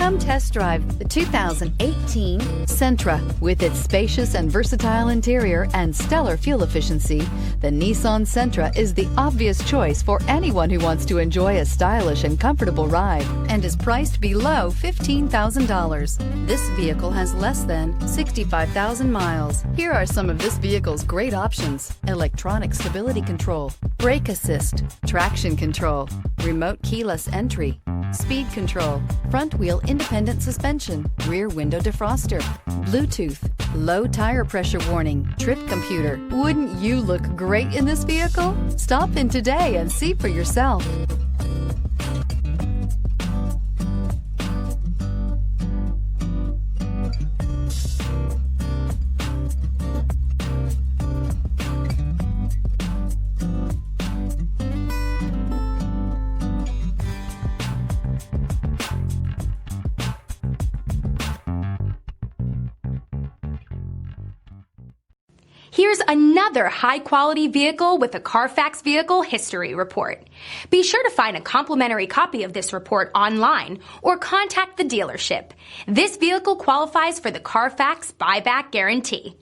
Come test drive the 2018 Sentra. With its spacious and versatile interior and stellar fuel efficiency, the Nissan Sentra is the obvious choice for anyone who wants to enjoy a stylish and comfortable ride and is priced below $15,000. This vehicle has less than 65,000 miles. Here are some of this vehicle's great options: electronic stability control, brake assist, traction control, remote keyless entry, speed control, front wheel independent suspension, rear window defroster, Bluetooth, low tire pressure warning, trip computer. Wouldn't you look great in this vehicle? Stop in today and see for yourself. Here's another high-quality vehicle with a Carfax Vehicle History Report. Be sure to find a complimentary copy of this report online or contact the dealership. This vehicle qualifies for the Carfax Buyback Guarantee.